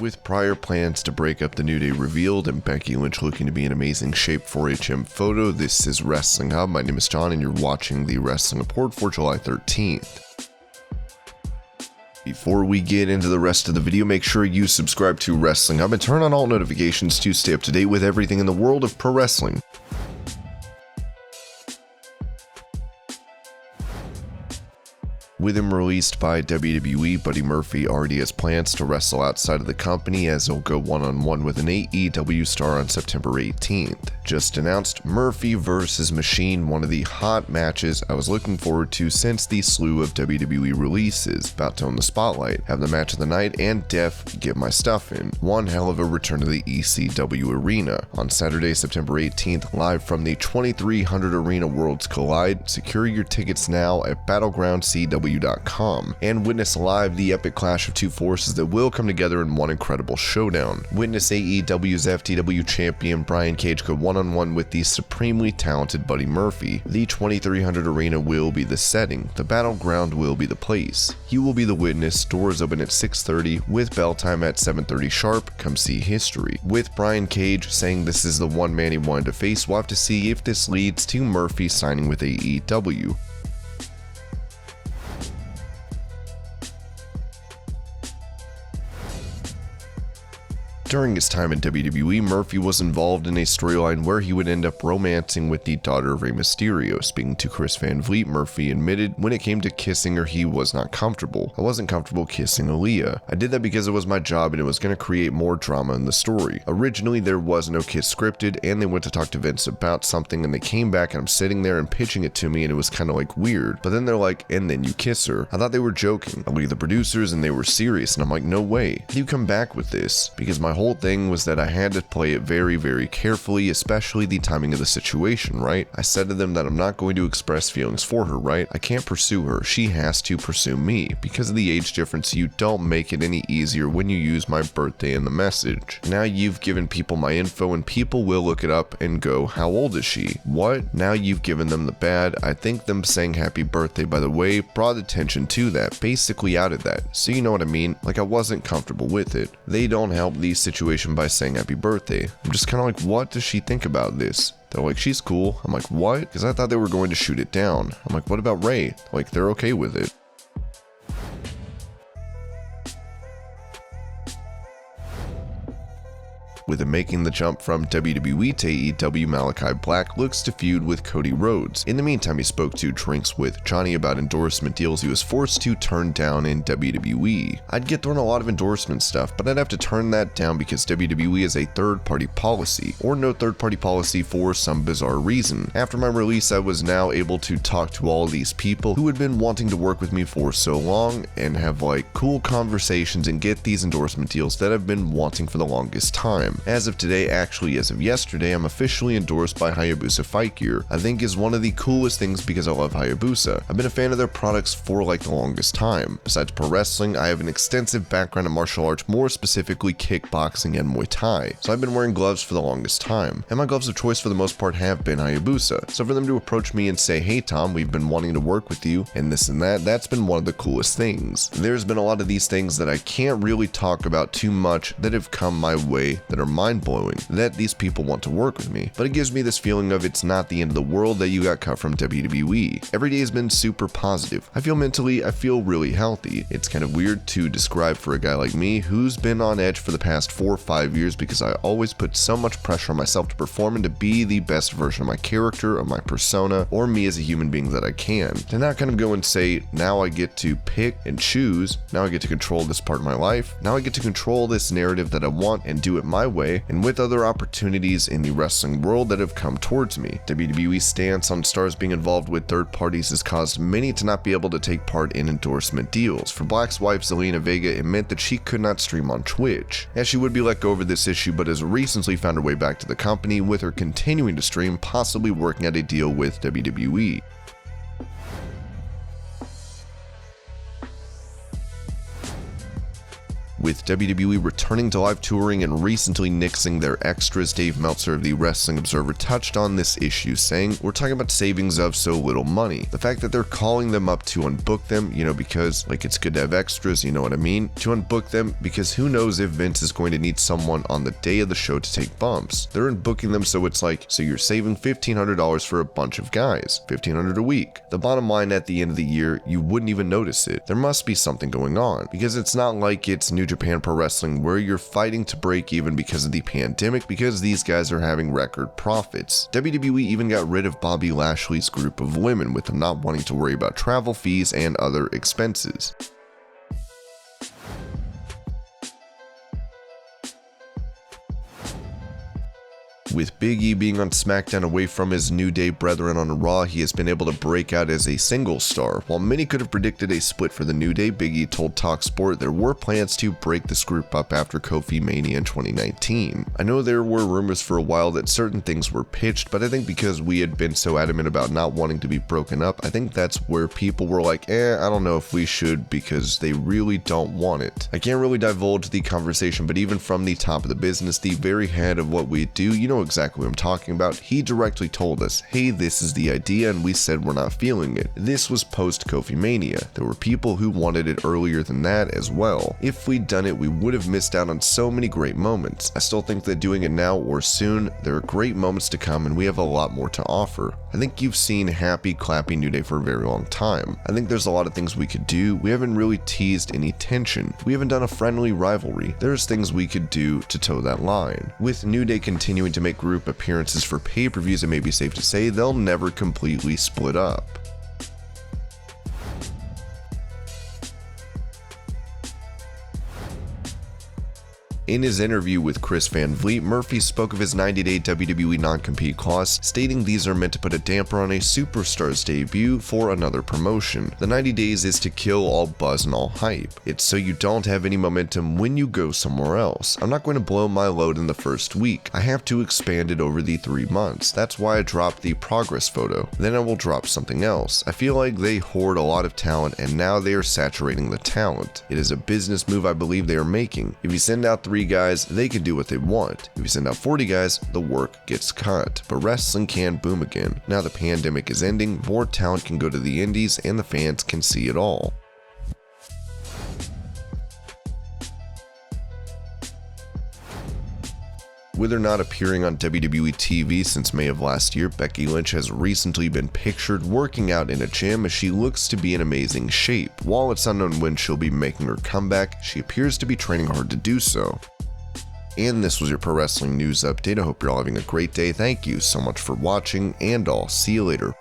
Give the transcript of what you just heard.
With prior plans to break up the New Day revealed and Becky Lynch looking to be in amazing shape for HM photo, this is Wrestling Hub. My name is John and you're watching the Wrestling Report for July 13th. Before we get into the rest of the video, make sure you subscribe to Wrestling Hub and turn on all notifications to stay up to date with everything in the world of pro wrestling. With him released by WWE, Buddy Murphy already has plans to wrestle outside of the company as he'll go one-on-one with an AEW star on September 18th. Just announced Murphy vs. Machine, one of the hot matches I was looking forward to since the slew of WWE releases. About to own the spotlight, have the match of the night, and get my stuff in. One hell of a return to the ECW arena. On Saturday, September 18th, live from the 2300 Arena Worlds Collide. Secure your tickets now at battlegroundcw.com and witness live the epic clash of two forces that will come together in one incredible showdown. Witness AEW's FTW champion Brian Cage go one-on-one with the supremely talented Buddy Murphy. The 2300 Arena will be the setting, the battleground will be the place. You will be the witness. Doors open at 6:30 with bell time at 7:30 sharp. Come see history. With Brian Cage saying this is the one man he wanted to face, we'll have to see if this leads to Murphy signing with AEW. During his time in WWE, Murphy was involved in a storyline where he would end up romancing with the daughter of Rey Mysterio. Speaking to Chris Van Vliet, Murphy admitted when it came to kissing her, he was not comfortable. I wasn't comfortable kissing Aaliyah. I did that because it was my job and it was going to create more drama in the story. Originally, there was no kiss scripted, and they went to talk to Vince about something, and they came back and I'm sitting there and pitching it to me, and it was kind of like weird. But then they're like, and then you kiss her. I thought they were joking. I looked at the producers and they were serious, and I'm like, no way. How do you come back with this? Because my whole thing was that I had to play it very, very carefully, especially the timing of the situation, right? I said to them that I'm not going to express feelings for her, right? I can't pursue her. She has to pursue me. Because of the age difference, you don't make it any easier when you use my birthday in the message. Now you've given people my info and people will look it up and go, how old is she? What? Now you've given them the bad. I think them saying happy birthday, by the way, brought attention to that, basically outed that. So you know what I mean? Like, I wasn't comfortable with it. They don't help the situation by saying happy birthday. I'm just kind of like, what does she think about this? They're like, she's cool. I'm like, what? Because I thought they were going to shoot it down. I'm like, what about Ray? Like, they're okay with it. With him making the jump from WWE to AEW, Malakai Black looks to feud with Cody Rhodes. In the meantime, he spoke to Drinks with Johnny about endorsement deals he was forced to turn down in WWE. I'd get thrown a lot of endorsement stuff, but I'd have to turn that down because WWE is a third-party policy, or no third-party policy for some bizarre reason. After my release, I was now able to talk to all these people who had been wanting to work with me for so long and have like cool conversations and get these endorsement deals that I've been wanting for the longest time. As of today, actually as of yesterday, I'm officially endorsed by Hayabusa Fight Gear. I think is one of the coolest things because I love Hayabusa. I've been a fan of their products for like the longest time. Besides pro wrestling, I have an extensive background in martial arts, more specifically kickboxing and Muay Thai. So I've been wearing gloves for the longest time. And my gloves of choice for the most part have been Hayabusa. So for them to approach me and say, hey Tom, we've been wanting to work with you and this and that, that's been one of the coolest things. There's been a lot of these things that I can't really talk about too much that have come my way that are mind-blowing, that these people want to work with me. But it gives me this feeling of it's not the end of the world that you got cut from WWE. Every day has been super positive. I feel really healthy. It's kind of weird to describe for a guy like me who's been on edge for the past 4 or 5 years because I always put so much pressure on myself to perform and to be the best version of my character, of my persona, or me as a human being that I can. To not kind of go and say, now I get to pick and choose, now I get to control this part of my life, now I get to control this narrative that I want and do it my way, and with other opportunities in the wrestling world that have come towards me. WWE's stance on stars being involved with third parties has caused many to not be able to take part in endorsement deals. For Black's wife Zelina Vega, it meant that she could not stream on Twitch, as she would be let go over this issue, but has recently found her way back to the company, with her continuing to stream, possibly working out a deal with WWE. With WWE returning to live touring and recently nixing their extras, Dave Meltzer of the Wrestling Observer touched on this issue, saying, "We're talking about savings of so little money. The fact that they're calling them up to unbook them, because like it's good to have extras, you know what I mean? To unbook them because who knows if Vince is going to need someone on the day of the show to take bumps. They're unbooking them, so it's like, so you're saving $1,500 for a bunch of guys, $1,500 a week. The bottom line, at the end of the year, you wouldn't even notice it. There must be something going on, because it's not like it's New Japan Pro Wrestling where you're fighting to break even because of the pandemic, because these guys are having record profits. WWE even got rid of Bobby Lashley's group of women, with them not wanting to worry about travel fees and other expenses. With Big E being on SmackDown away from his New Day brethren on Raw, he has been able to break out as a single star. While many could have predicted a split for the New Day, Big E told TalkSport there were plans to break this group up after Kofi Mania in 2019. I know there were rumors for a while that certain things were pitched, but I think because we had been so adamant about not wanting to be broken up, I think that's where people were like, I don't know if we should, because they really don't want it. I can't really divulge the conversation, but even from the top of the business, the very head of what we do, you know exactly what I'm talking about, he directly told us, hey, this is the idea, and we said we're not feeling it. This was post Kofi Mania. There were people who wanted it earlier than that as well. If we'd done it, we would have missed out on so many great moments. I still think that doing it now or soon, there are great moments to come, and we have a lot more to offer. I think you've seen happy, clappy New Day for a very long time. I think there's a lot of things we could do. We haven't really teased any tension. We haven't done a friendly rivalry. There's things we could do to toe that line. With New Day continuing to make group appearances for pay-per-views, it may be safe to say they'll never completely split up. In his interview with Chris Van Vliet, Murphy spoke of his 90-day WWE non-compete clause, stating these are meant to put a damper on a superstar's debut for another promotion. The 90 days is to kill all buzz and all hype. It's so you don't have any momentum when you go somewhere else. I'm not going to blow my load in the first week. I have to expand it over the 3 months. That's why I dropped the progress photo. Then I will drop something else. I feel like they hoard a lot of talent, and now they are saturating the talent. It is a business move I believe they are making. If you send out 3 guys, they can do what they want. If you send out 40 guys, the work gets cut. But wrestling can boom again. Now the pandemic is ending, more talent can go to the indies, and the fans can see it all. With her not appearing on WWE TV since May of last year, Becky Lynch has recently been pictured working out in a gym as she looks to be in amazing shape. While it's unknown when she'll be making her comeback, she appears to be training hard to do so. And this was your Pro Wrestling News Update. I hope you're all having a great day. Thank you so much for watching, and I'll see you later.